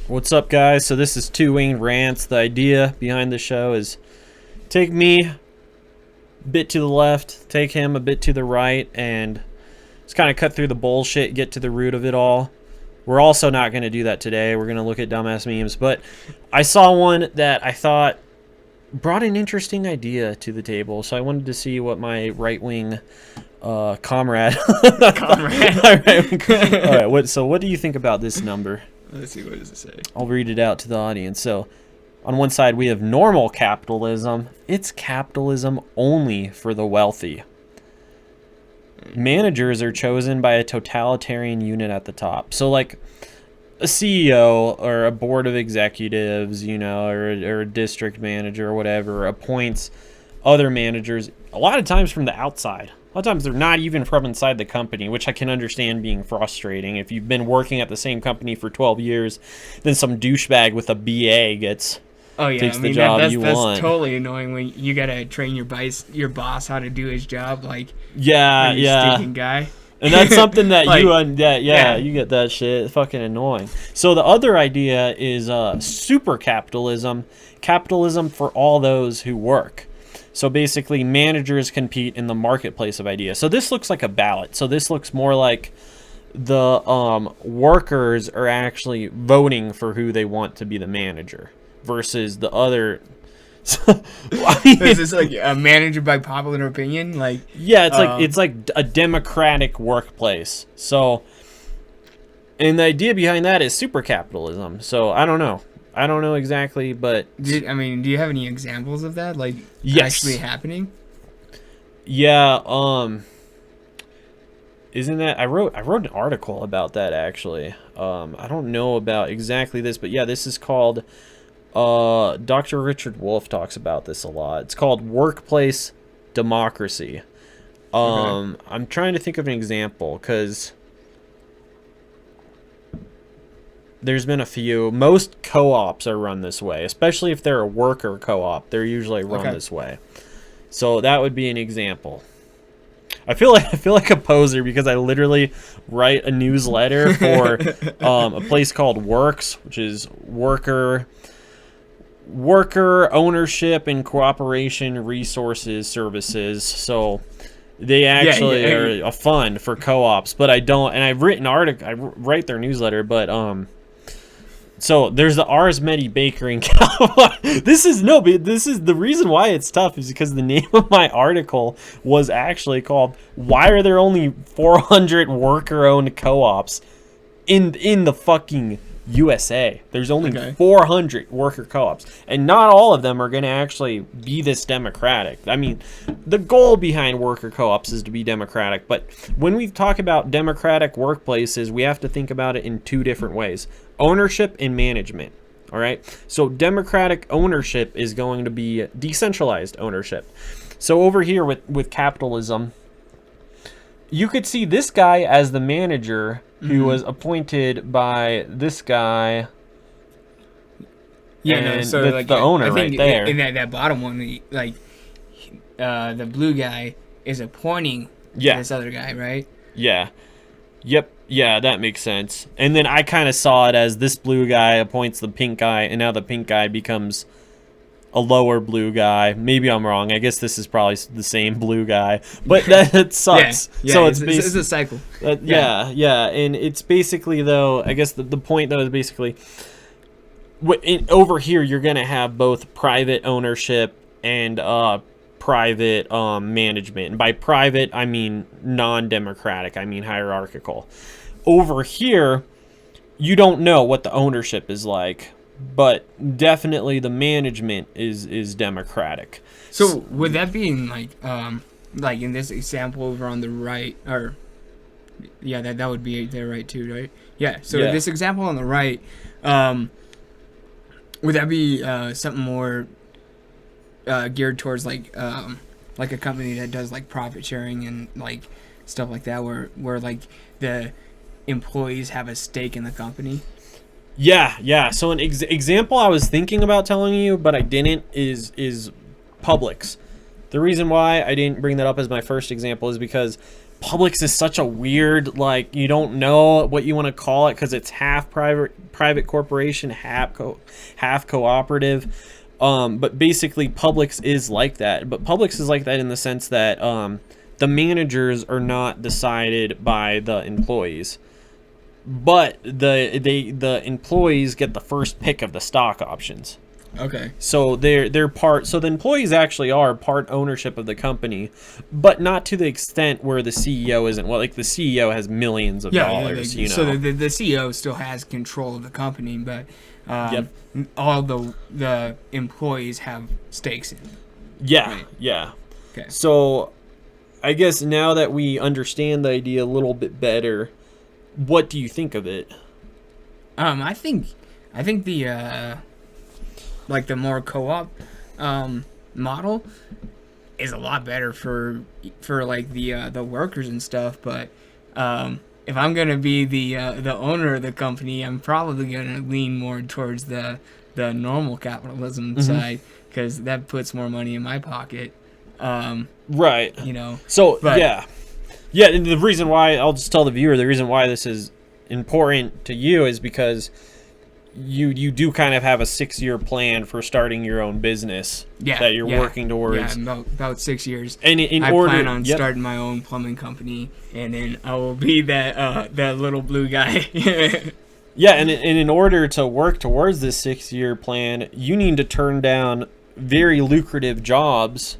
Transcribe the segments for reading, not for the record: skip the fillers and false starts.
What's up, guys? So this is Two Winged Rants. The idea behind the show is take me a bit to the left, take him a bit to the right, and just kind of cut through the bullshit, get to the root of it all. We're also not going to do that today. We're going to look at dumbass memes. But I saw one that I thought brought an interesting idea to the table, so I wanted to see what my right-wing comrade... All right, so what do you think about this number? Let's see, what does it say? I'll read it out to the audience. So, on one side, we have normal capitalism. It's capitalism only for the wealthy. Managers are chosen by a totalitarian unit at the top. So, like, a CEO or a board of executives, you know, or a district manager or whatever appoints other managers, a lot of times from the outside. A lot of times they're not even from inside the company, which I can understand being frustrating. If you've been working at the same company for 12 years, then some douchebag with a BA takes the job you want. That's totally annoying when you gotta train your boss how to do his job. Like, stinking guy. And that's something that like, you get that shit. It's fucking annoying. So the other idea is supercapitalism, capitalism for all those who work. So basically, managers compete in the marketplace of ideas. So this looks like a ballot. So this looks more like the workers are actually voting for who they want to be the manager versus the other. Is this like a manager by popular opinion? Like, yeah, it's like a democratic workplace. So, and the idea behind that is supercapitalism. So I don't know. I don't know exactly, but... do you have any examples of that? Like, yes. Actually happening? Yeah, isn't that... I wrote an article about that, actually. I don't know about exactly this, but yeah, this is called... Dr. Richard Wolff talks about this a lot. It's called Workplace Democracy. Okay. I'm trying to think of an example, because... there's been a few. Most co-ops are run this way, especially if they're a worker co-op. They're usually run this way. So that would be an example. I feel like a poser because I literally write a newsletter for a place called Works, which is worker ownership and cooperation resources services. So they actually are a fund for co-ops, but I don't. And I've written I write their newsletter, but so there's the Ars Medi Bakery in California. This is the reason why it's tough is because the name of my article was actually called "Why Are There Only 400 Worker-Owned Co-ops in the fucking USA?" There's only 400 worker co-ops, and not all of them are going to actually be this democratic. I mean, the goal behind worker co-ops is to be democratic, but when we talk about democratic workplaces, we have to think about it in two different ways: ownership and management. All right, so democratic ownership is going to be decentralized ownership. So over here with capitalism, you could see this guy as the manager who was appointed by this guy. Yeah, so like the owner I think right there. In that bottom one, the blue guy is appointing this other guy, right? Yeah. Yep. Yeah, that makes sense. And then I kind of saw it as this blue guy appoints the pink guy, and now the pink guy becomes a lower blue guy. Maybe I'm wrong. I guess this is probably the same blue guy, but that sucks. Yeah, so it's a cycle. Yeah, and it's basically, though, I guess the point, though, is basically over here you're going to have both private ownership and private management. And by private, I mean non-democratic. I mean hierarchical. Over here, you don't know what the ownership is like, but definitely the management is democratic. So would that be in like in this example over on the right, or that would be there right too, right? Yeah. So this example on the right, would that be something more geared towards like a company that does like profit sharing and like stuff like that, where like the employees have a stake in the company? Yeah. So an example I was thinking about telling you, but I didn't, is Publix. The reason why I didn't bring that up as my first example is because Publix is such a weird, like, you don't know what you want to call it because it's half private corporation, half cooperative. But basically Publix is like that. But Publix is like that in the sense that the managers are not decided by the employees. But the employees get the first pick of the stock options. Okay. So they're part. So the employees actually are part ownership of the company, but not to the extent where the CEO isn't. Well, like the CEO has millions of dollars. You know. So the CEO still has control of the company, but all the employees have stakes in it. Yeah. Right. Yeah. Okay. So I guess now that we understand the idea a little bit better, what do you think of it? I think the like the more co-op model is a lot better for like the workers and stuff, but if I'm gonna be the owner of the company, I'm probably gonna lean more towards the normal capitalism side, because that puts more money in my pocket. Right. You know. So yeah. And the reason why, I'll just tell the viewer, the reason why this is important to you is because you do kind of have a 6-year plan for starting your own business that you're working towards. Yeah, about 6 years. And I plan on starting my own plumbing company, and then I will be that little blue guy. Yeah, and in order to work towards this 6-year plan, you need to turn down very lucrative jobs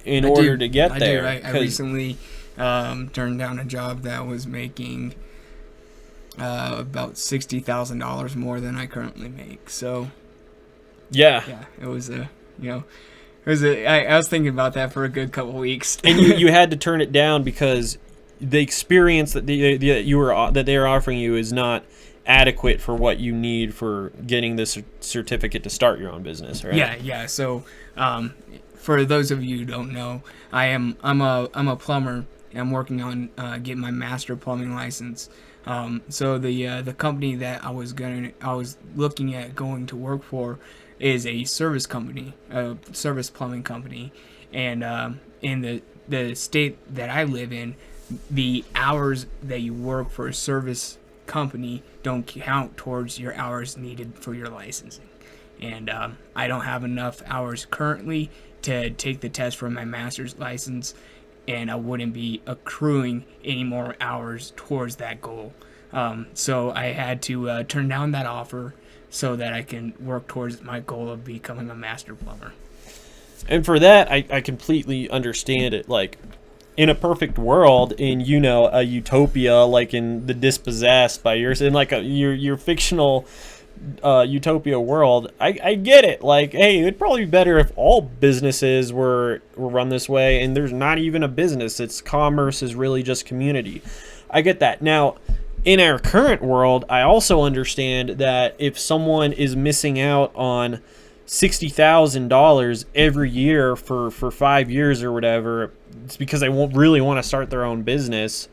in order to get there. I recently turned down a job that was making about $60,000 more than I currently make. So yeah, it was I was thinking about that for a good couple weeks. And you had to turn it down because the experience that they are offering you is not adequate for what you need for getting this certificate to start your own business, right? Yeah. So for those of you who don't know, I'm a plumber. I'm working on getting my master plumbing license. So the company that I was looking at going to work for is a service company, a service plumbing company, and in the state that I live in, the hours that you work for a service company don't count towards your hours needed for your licensing, and I don't have enough hours currently to take the test for my master's license, and I wouldn't be accruing any more hours towards that goal. So I had to turn down that offer so that I can work towards my goal of becoming a master plumber. And for that, I completely understand it. Like, in a perfect world, in, a utopia, like in The Dispossessed by yours, in like your fictional utopia world, I get it. Like, hey, it'd probably be better if all businesses were run this way, and there's not even a business. It's commerce is really just community. I get that. Now, in our current world, I also understand that if someone is missing out on $60,000 every year for 5 years or whatever, it's because they won't really want to start their own business.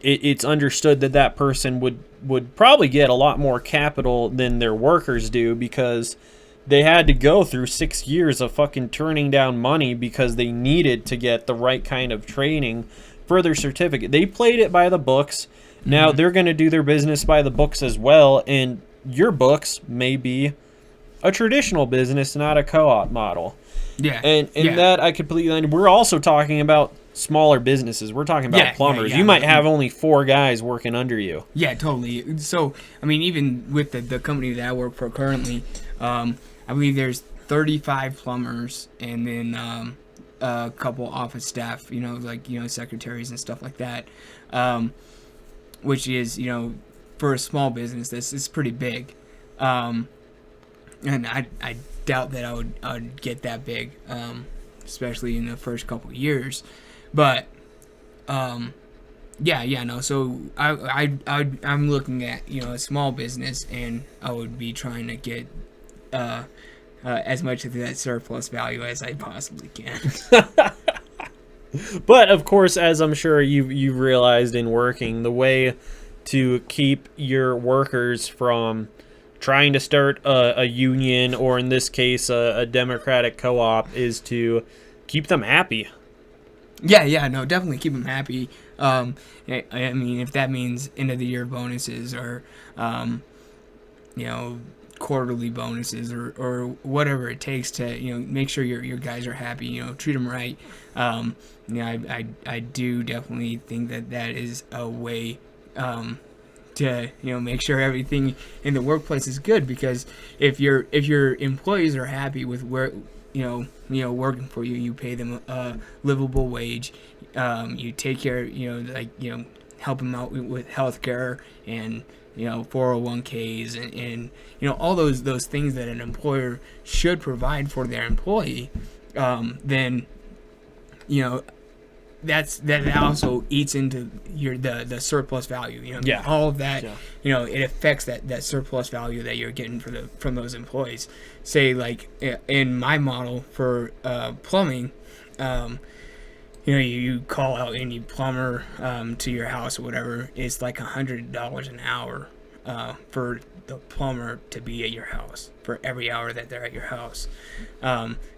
It's understood that person would probably get a lot more capital than their workers do, because they had to go through 6 years of fucking turning down money because they needed to get the right kind of training for their certificate. They played it by the books. Now they're going to do their business by the books as well, and your books may be a traditional business, not a co-op model. Yeah. And that I completely... We're also talking about smaller busibusinesses. We're talking about plumbers. You might have only 4 guys working under you. Yeah, totally. So, I mean, even with the company that I work for currently, I believe there's 35 plumbers, and then a couple office staff, secretaries and stuff like that, which is, for a small business, this is pretty big. And I doubt that I would get that big, especially in the first couple of years. But so I'm looking at a small business, and I would be trying to get as much of that surplus value as I possibly can. But of course, as I'm sure you've realized in working, the way to keep your workers from trying to start a union, or in this case a democratic co-op, is to keep them happy. Yeah, no, definitely keep them happy. I mean, if that means end of the year bonuses or, you know, quarterly bonuses or whatever it takes to, you know, make sure your guys are happy, you know, treat them right. You know, I do definitely think that is a way, to, you know, make sure everything in the workplace is good, because if your employees are happy with where, you know working for you, you pay them a livable wage, you take care, you know, like, you know, help them out with healthcare and, you know, 401ks and you know, all those things that an employer should provide for their employee, then, you know, that also eats into the surplus value, you know. Yeah. All of that, you know, it affects that surplus value that you're getting from those employees. Say, like, in my model for plumbing, you know, you call out any plumber to your house or whatever, it's like $100 an hour for the plumber to be at your house for every hour that they're at your house.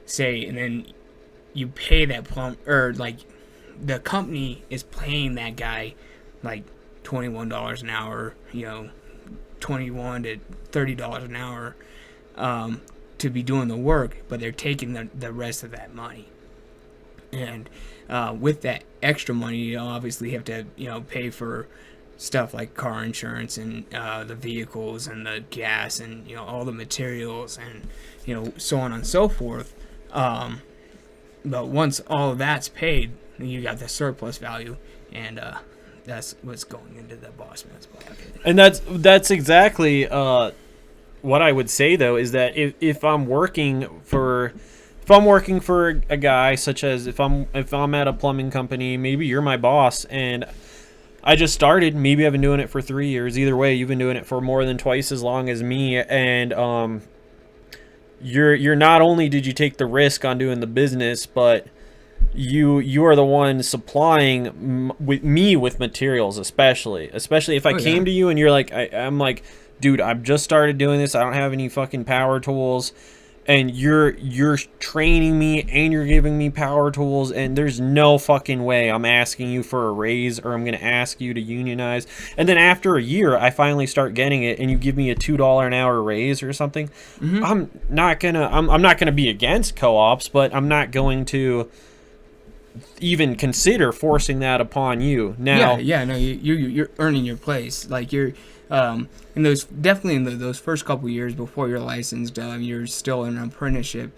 Say, and then you pay that plumber, or like, the company is paying that guy like $21 an hour, you know, $21 to $30 an hour, to be doing the work, but they're taking the rest of that money. And with that extra money, you know, obviously have to, you know, pay for stuff like car insurance and the vehicles and the gas and, you know, all the materials and, you know, so on and so forth. But once all of that's paid, you got the surplus value, and that's what's going into the boss man's pocket. And that's exactly what I would say, though, is that if I'm working for a guy, such as if I'm at a plumbing company, maybe you're my boss and I just started, maybe I've been doing it for 3 years. Either way, you've been doing it for more than twice as long as me, and you're not only did you take the risk on doing the business, but you are the one supplying with materials, especially if I came to you and you're like, I'm like, dude, I've just started doing this, I don't have any fucking power tools, and you're training me and you're giving me power tools, and there's no fucking way I'm asking you for a raise or I'm gonna ask you to unionize. And then after a year I finally start getting it and you give me a $2 an hour raise or something, I'm not gonna be against co-ops, but I'm not going to even consider forcing that upon you. Now, no, you're earning your place. Like, you're in those those first couple years before you're licensed, you're still in an apprenticeship.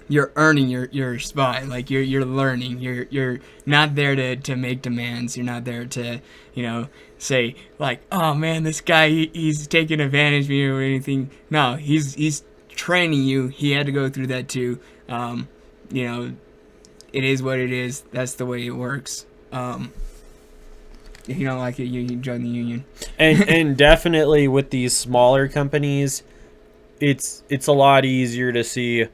You're earning your spot. Like, you're learning. You're not there to make demands. You're not there to, you know, say like, oh man, this guy he's taking advantage of you or anything. No, he's training you. He had to go through that too. You know, it is what it is. That's the way it works. If you don't like it, you join the union. And definitely with these smaller companies, it's a lot easier to see,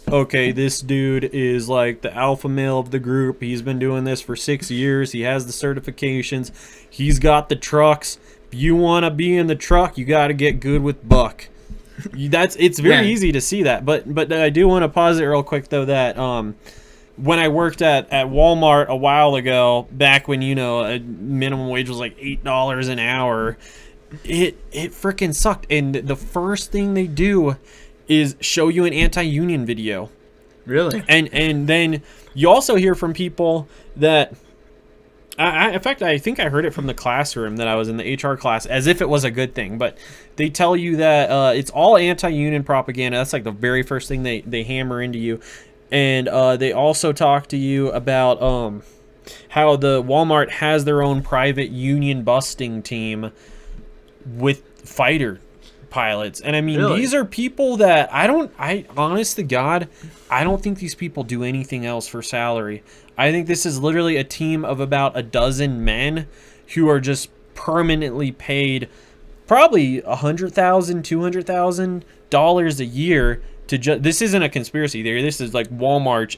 okay, this dude is like the alpha male of the group. He's been doing this for 6 years. He has the certifications. He's got the trucks. If you want to be in the truck, you got to get good with Buck. It's very easy to see that. But I do want to pause it real quick, though, that when I worked at Walmart a while ago, back when, you know, a minimum wage was like $8 an hour, it freaking sucked. And the first thing they do is show you an anti-union video. Really? And then you also hear from people that, in fact, I think I heard it from the classroom that I was in, the HR class, as if it was a good thing. But they tell you that it's all anti-union propaganda. That's like the very first thing they hammer into you. And they also talk to you about how the Walmart has their own private union busting team with fighter pilots. And I mean, These are people that I honest to God, I don't think these people do anything else for salary. I think this is literally a team of about a dozen men who are just permanently paid probably $100,000, $200,000 a year. This isn't a conspiracy theory. This is like Walmart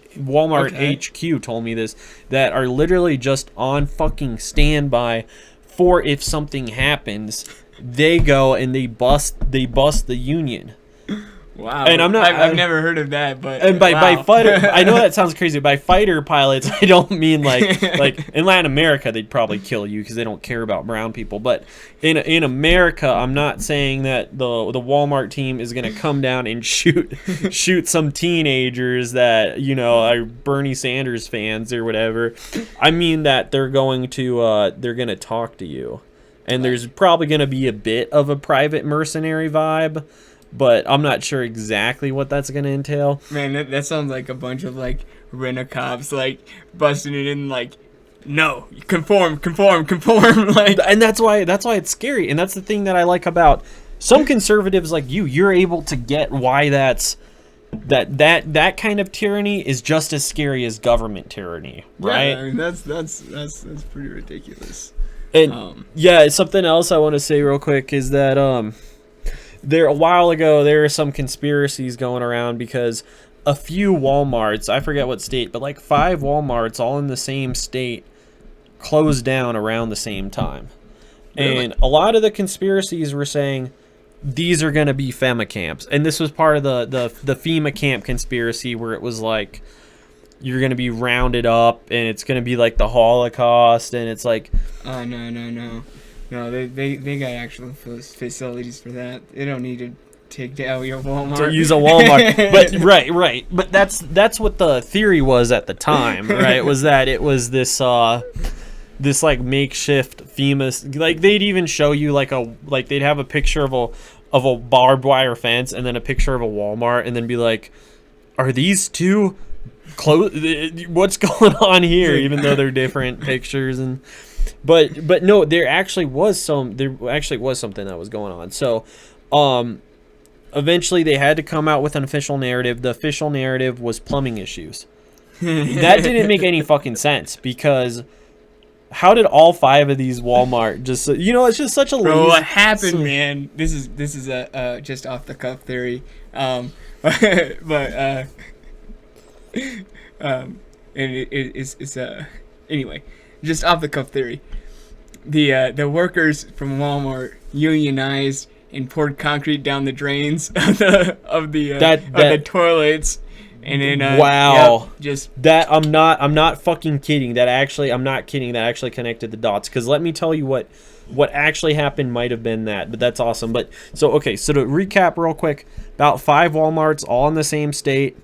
HQ told me this, that are literally just on fucking standby for if something happens, they go and they bust the union. Wow. And I've never heard of that, but and by fighter, I know that sounds crazy. By fighter pilots, I don't mean like in Latin America they'd probably kill you because they don't care about brown people. But in America, I'm not saying that the Walmart team is going to come down and shoot some teenagers that are Bernie Sanders fans or whatever. I mean that they're going to talk to you, and there's probably going to be a bit of a private mercenary vibe. But I'm not sure exactly what that's going to entail. Man, that sounds like a bunch of, like, rent-a-cops, like, busting it in, like, no, conform, like. And that's why it's scary. And that's the thing that I like about some conservatives like you're able to get why that kind of tyranny is just as scary as government tyranny, right? Yeah, I mean, that's pretty ridiculous. And, something else I want to say real quick is that, a while ago, there are some conspiracies going around because a few Walmarts, I forget what state, but like 5 Walmarts all in the same state closed down around the same time. Really? And a lot of the conspiracies were saying these are going to be FEMA camps. And this was part of the FEMA camp conspiracy where it was like you're going to be rounded up and it's going to be like the Holocaust. And it's like... No, they got actual facilities for that. They don't need to take down your Walmart. To use a Walmart. But right. But that's what the theory was at the time, right? Was that it was this like makeshift FEMA, like they'd even show you they'd have a picture of a barbed wire fence and then a picture of a Walmart and then be like, are these two close? What's going on here? Even though they're different pictures and. But no, there actually was something that was going on. So, eventually they had to come out with an official narrative. The official narrative was plumbing issues. That didn't make any fucking sense because how did all 5 of these Walmart just it's just such a bro, what happened, man? This is a just off the cuff theory. And it's anyway. Just off the cuff theory, the workers from Walmart unionized and poured concrete down the drains of the toilets, and then wow, just that I'm not fucking kidding. I'm not kidding. That actually connected the dots. Because let me tell you what actually happened might have been that, but that's awesome. But so to recap real quick, about 5 Walmarts all in the same state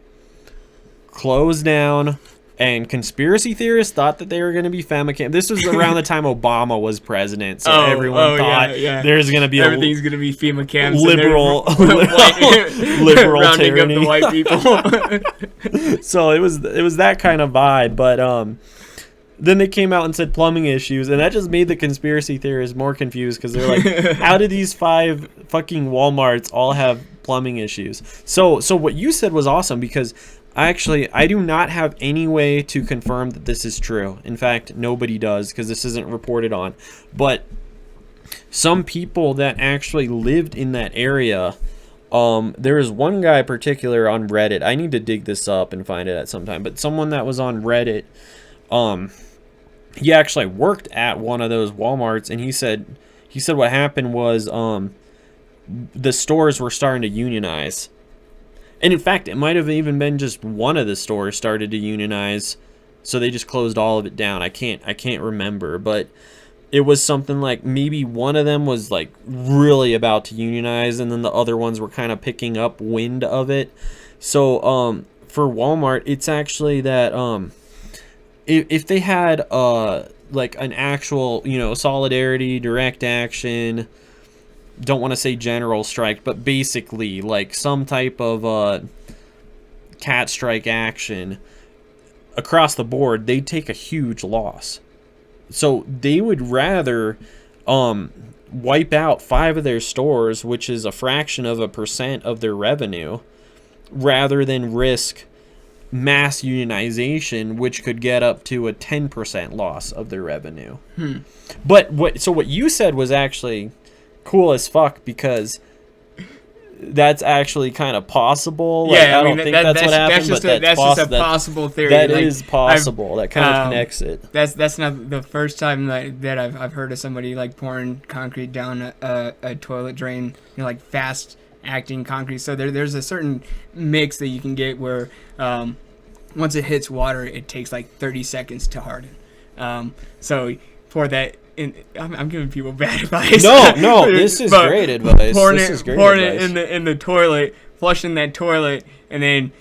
closed down. And conspiracy theorists thought that they were going to be FEMA camp. This was around the time Obama was president, so everyone thought there's going to be everything's going to be FEMA camps. Liberal rounding tyranny. Up the white people. So it was that kind of vibe, but then they came out and said plumbing issues, and that just made the conspiracy theorists more confused because they're like, how did these 5 fucking Walmarts all have plumbing issues? So what you said was awesome because. I do not have any way to confirm that this is true. In fact, nobody does because this isn't reported on. But some people that actually lived in that area, there is one guy in particular on Reddit. I need to dig this up and find it at some time. But someone that was on Reddit, he actually worked at one of those Walmarts, and he said what happened was the stores were starting to unionize. And in fact, it might have even been just one of the stores started to unionize, so they just closed all of it down. I can't remember, but it was something like maybe one of them was like really about to unionize, and then the other ones were kind of picking up wind of it. So for Walmart, it's actually that if they had like an actual solidarity, direct action. Don't want to say general strike, but basically like some type of cat strike action across the board, they'd take a huge loss. So they would rather wipe out 5 of their stores, which is a fraction of a % of their revenue, rather than risk mass unionization, which could get up to a 10% loss of their revenue. But what you said was actually cool as fuck because that's actually kind of possible. Like, I don't think that's what happened, but that's just a possible theory. That is possible. That kind of connects it. That's not the first time that I've heard of somebody like pouring concrete down a toilet drain, like fast acting concrete. So there's a certain mix that you can get where once it hits water, it takes like 30 seconds to harden. So for that, I'm giving people bad advice. No, this is great advice. Pouring it in the toilet, flushing that toilet, and then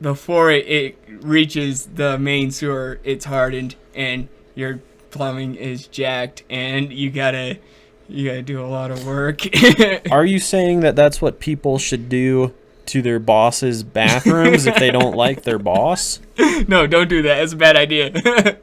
before it reaches the main sewer, it's hardened, and your plumbing is jacked, and you gotta do a lot of work. Are you saying that that's what people should do to their boss's bathrooms if they don't like their boss? No, don't do that. It's a bad idea.